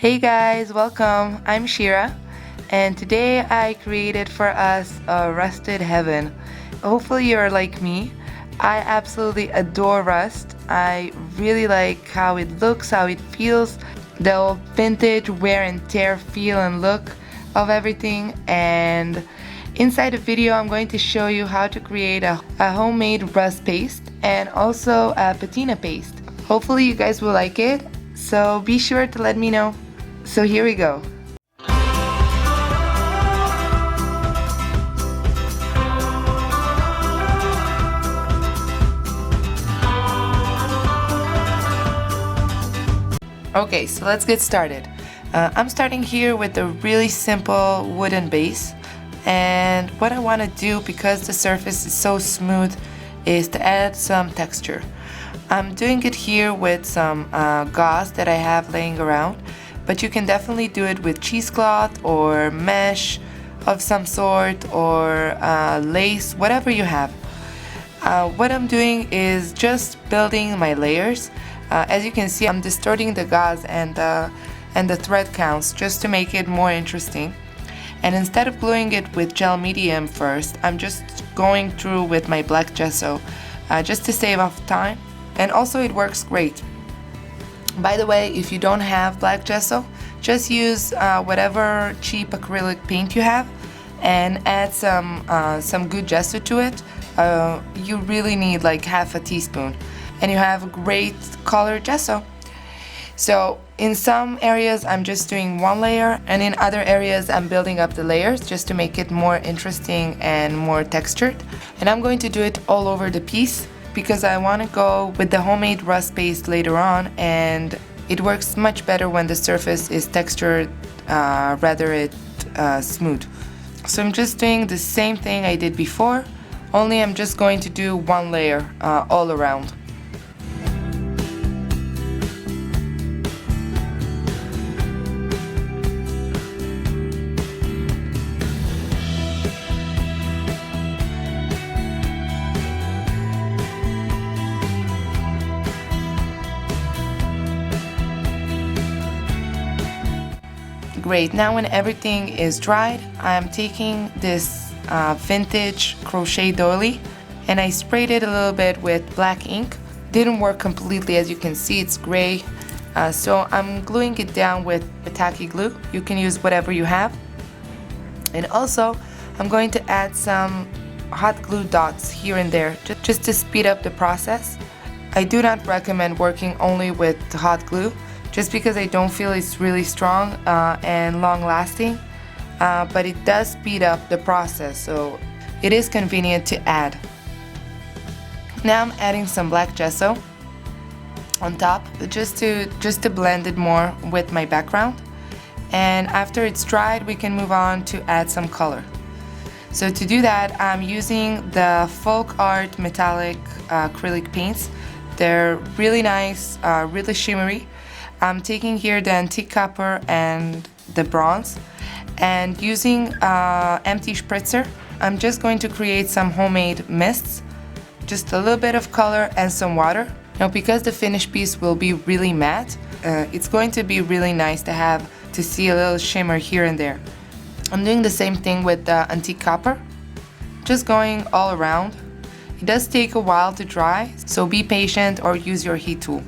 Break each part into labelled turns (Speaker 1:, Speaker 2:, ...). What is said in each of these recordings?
Speaker 1: Hey guys, welcome. I'm Shira, and today I created for us a rusted heaven. Hopefully you're like me. I absolutely adore rust. I really like how it looks, how it feels, the old vintage wear and tear feel and look of everything. And inside the video I'm going to show you how to create a homemade rust paste and also a patina paste. Hopefully you guys will like it, so be sure to let me know. So here we go. Okay, so let's get started. I'm starting here with a really simple wooden base, and what I want to do, because the surface is so smooth, is to add some texture. I'm doing it here with some gauze that I have laying around, but you can definitely do it with cheesecloth or mesh of some sort, or lace, whatever you have. What I'm doing is just building my layers. As you can see, I'm distorting the gauze and the thread counts just to make it more interesting. And instead of gluing it with gel medium first, I'm just going through with my black gesso just to save off time. And also it works great. By the way, if you don't have black gesso, just use whatever cheap acrylic paint you have and add some good gesso to it. You really need like half a teaspoon and you have great colored gesso. So in some areas I'm just doing one layer, and in other areas I'm building up the layers just to make it more interesting and more textured. And I'm going to do it all over the piece, because I want to go with the homemade rust paste later on, and it works much better when the surface is textured rather than smooth. So I'm just doing the same thing I did before, only I'm just going to do one layer all around. Great, now when everything is dried, I'm taking this vintage crochet doily and I sprayed it a little bit with black ink. Didn't work completely, as you can see, it's gray. So I'm gluing it down with tacky glue. You can use whatever you have. And also, I'm going to add some hot glue dots here and there, just to speed up the process. I do not recommend working only with hot glue, just because I don't feel it's really strong and long lasting, but it does speed up the process, so it is convenient to add. Now I'm adding some black gesso on top, just to blend it more with my background. And after it's dried, we can move on to add some color. So to do that, I'm using the Folk Art metallic acrylic paints. They're really nice, really shimmery. I'm taking here the antique copper and the bronze, and using empty spritzer, I'm just going to create some homemade mists, just a little bit of color and some water. Now, because the finished piece will be really matte, it's going to be really nice to see a little shimmer here and there. I'm doing the same thing with the antique copper, just going all around. It does take a while to dry, so be patient or use your heat tool.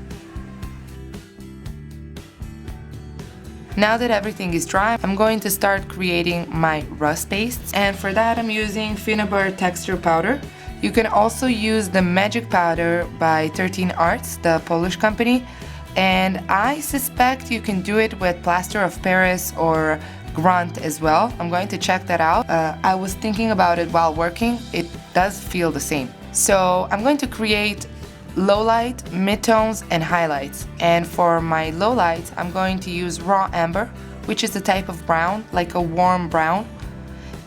Speaker 1: Now that everything is dry, I'm going to start creating my rust pastes, and for that I'm using Finalizing texture powder. You can also use the magic powder by 13 Arts, the Polish company, and I suspect you can do it with plaster of Paris or Grunt as well. I'm going to check that out. I was thinking about it while working. It does feel the same. So I'm going to create lowlight, midtones, and highlights. And for my lowlights, I'm going to use raw amber, which is a type of brown, like a warm brown.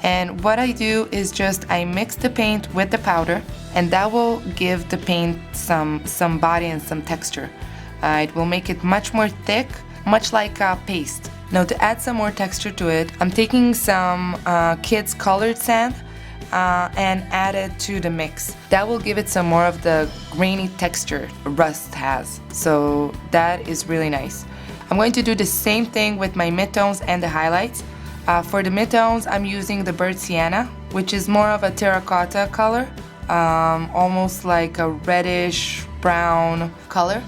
Speaker 1: And what I do is just I mix the paint with the powder, and that will give the paint some body and some texture. It will make it much more thick, much like a paste. Now, to add some more texture to it, I'm taking some kids colored sand and add it to the mix. That will give it some more of the grainy texture rust has, so that is really nice. I'm going to do the same thing with my midtones and the highlights. For the midtones, I'm using the burnt sienna, which is more of a terracotta color, almost like a reddish brown color.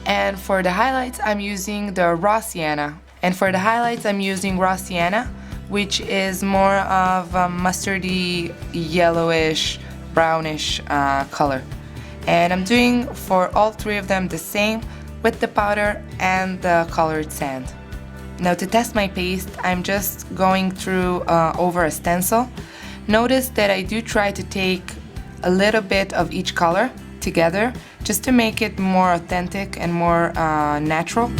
Speaker 1: And for the highlights, I'm using the raw sienna. Which is more of a mustardy, yellowish, brownish color. And I'm doing for all three of them the same with the powder and the colored sand. Now to test my paste, I'm just going through over a stencil. Notice that I do try to take a little bit of each color together just to make it more authentic and more natural.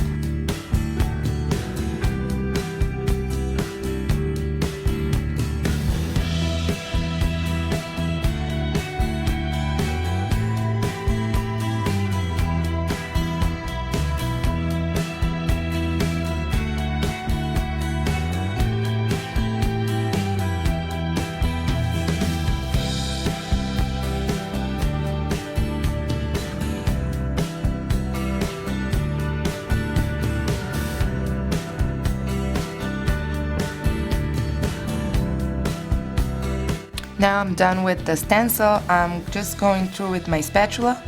Speaker 1: Now I'm done with the stencil. I'm just going through with my spatula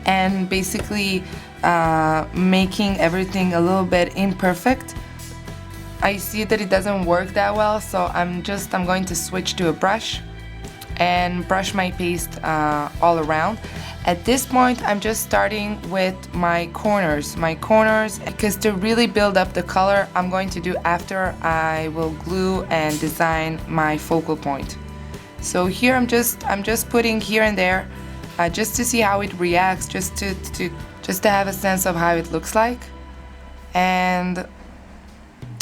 Speaker 1: and basically making everything a little bit imperfect. I see that it doesn't work that well, so I'm going to switch to a brush and brush my paste all around. At this point, I'm just starting with my corners, because to really build up the color, I'm going to do after I will glue and design my focal point. So here I'm just putting here and there, just to see how it reacts, just to have a sense of how it looks like. And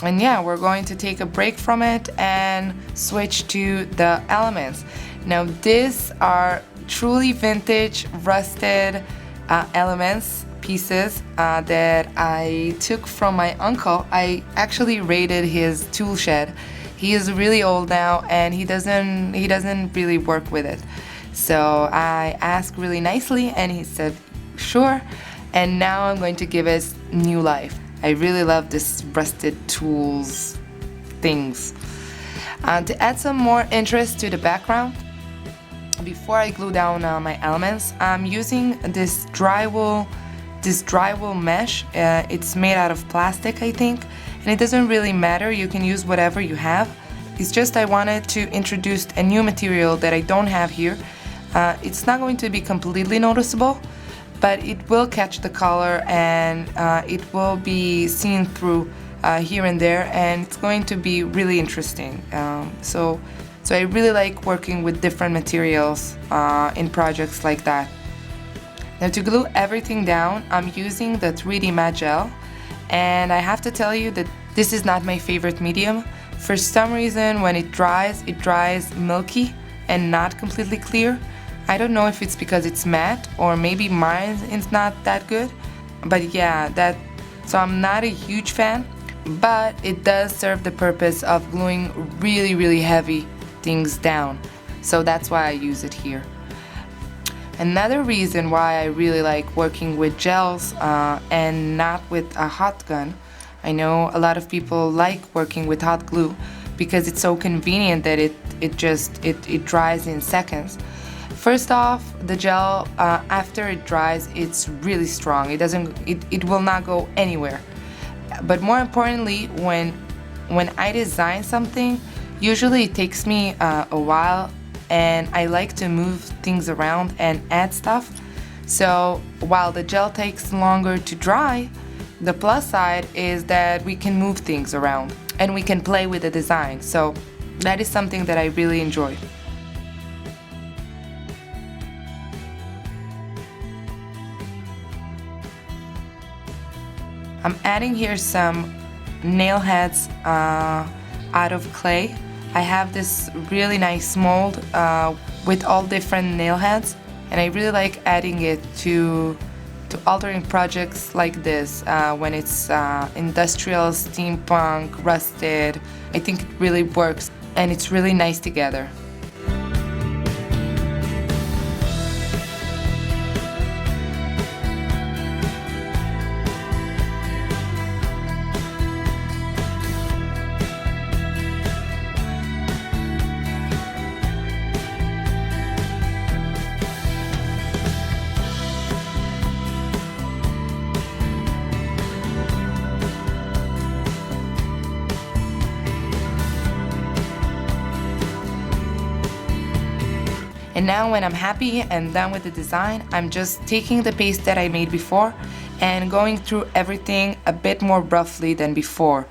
Speaker 1: yeah, we're going to take a break from it and switch to the elements. Now these are truly vintage, rusted elements, pieces that I took from my uncle. I actually raided his tool shed. He is really old now and he doesn't really work with it. So I asked really nicely and he said sure, and now I'm going to give it new life. I really love this rusted tools things. To add some more interest to the background, before I glue down my elements, I'm using this drywall mesh. It's made out of plastic, I think, and it doesn't really matter, you can use whatever you have. It's just I wanted to introduce a new material that I don't have here. It's not going to be completely noticeable, but it will catch the color and it will be seen through here and there, and it's going to be really interesting. So I really like working with different materials in projects like that. Now to glue everything down, I'm using the 3D matte gel, and I have to tell you that this is not my favorite medium. For some reason, when it dries milky and not completely clear. I don't know if it's because it's matte or maybe mine is not that good, but yeah, so I'm not a huge fan, but it does serve the purpose of gluing really heavy things down. So that's why I use it here. Another reason why I really like working with gels and not with a hot gun. I know a lot of people like working with hot glue because it's so convenient that it dries in seconds. First off, the gel after it dries, it's really strong. It will not go anywhere. But more importantly, when I design something, usually it takes me a while, and I like to move things around and add stuff. So while the gel takes longer to dry, the plus side is that we can move things around and we can play with the design. So that is something that I really enjoy. I'm adding here some nail heads out of clay. I have this really nice mold with all different nail heads, and I really like adding it to altering projects like this when it's industrial, steampunk, rusted. I think it really works and it's really nice together. And now when I'm happy and done with the design, I'm just taking the paste that I made before and going through everything a bit more roughly than before.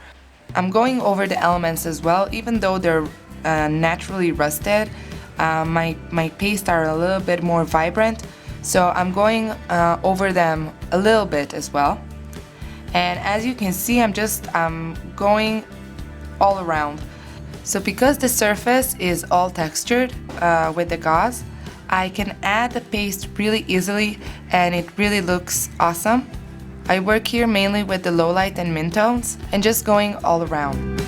Speaker 1: I'm going over the elements as well, even though they're naturally rusted. My pastes are a little bit more vibrant, so I'm going over them a little bit as well. And as you can see, I'm just going all around. So because the surface is all textured with the gauze, I can add the paste really easily and it really looks awesome. I work here mainly with the low light and midtones and just going all around.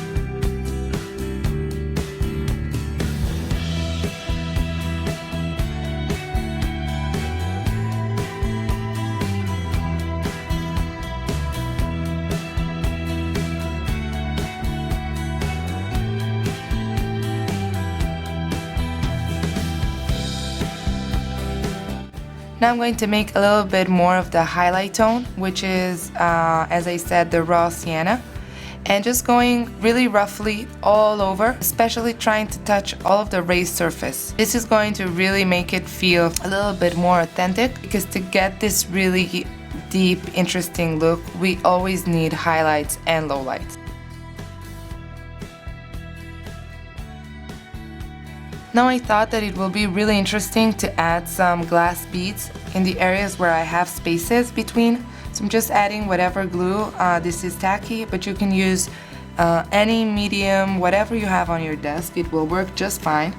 Speaker 1: Now I'm going to make a little bit more of the highlight tone, which is, as I said, the raw sienna. And just going really roughly all over, especially trying to touch all of the raised surface. This is going to really make it feel a little bit more authentic, because to get this really deep, interesting look, we always need highlights and lowlights. Now I thought that it will be really interesting to add some glass beads in the areas where I have spaces between. So I'm just adding whatever glue. This is tacky, but you can use any medium, whatever you have on your desk. It will work just fine.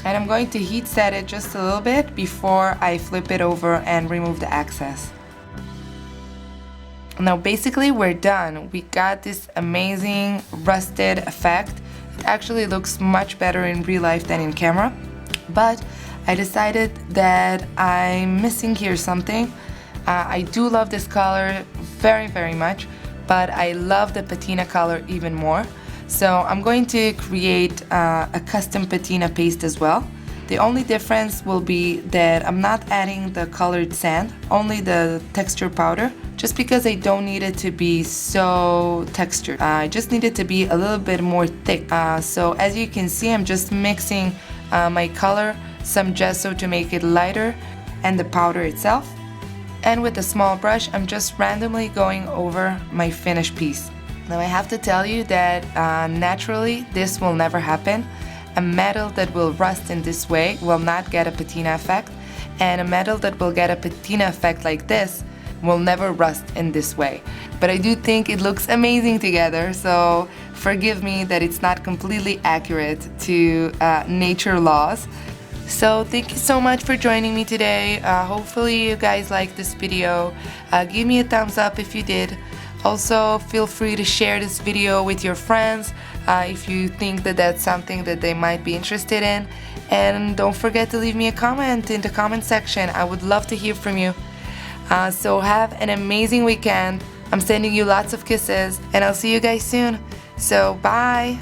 Speaker 1: And I'm going to heat set it just a little bit before I flip it over and remove the excess. Now basically we're done. We got this amazing rusted effect. It actually looks much better in real life than in camera, but I decided that I'm missing here something. I do love this color very much, but I love the patina color even more. So I'm going to create a custom patina paste as well. The only difference will be that I'm not adding the colored sand, only the texture powder, just because I don't need it to be so textured. I just need it to be a little bit more thick. So as you can see, I'm just mixing my color, some gesso to make it lighter, and the powder itself. And with a small brush, I'm just randomly going over my finished piece. Now I have to tell you that naturally this will never happen. A metal that will rust in this way will not get a patina effect, and a metal that will get a patina effect like this will never rust in this way. But I do think it looks amazing together, so forgive me that it's not completely accurate to nature laws. So thank you so much for joining me today. Hopefully you guys liked this video. Give me a thumbs up if you did. Also, feel free to share this video with your friends if you think that that's something that they might be interested in. And don't forget to leave me a comment in the comment section. I would love to hear from you. So have an amazing weekend. I'm sending you lots of kisses, and I'll see you guys soon. So bye!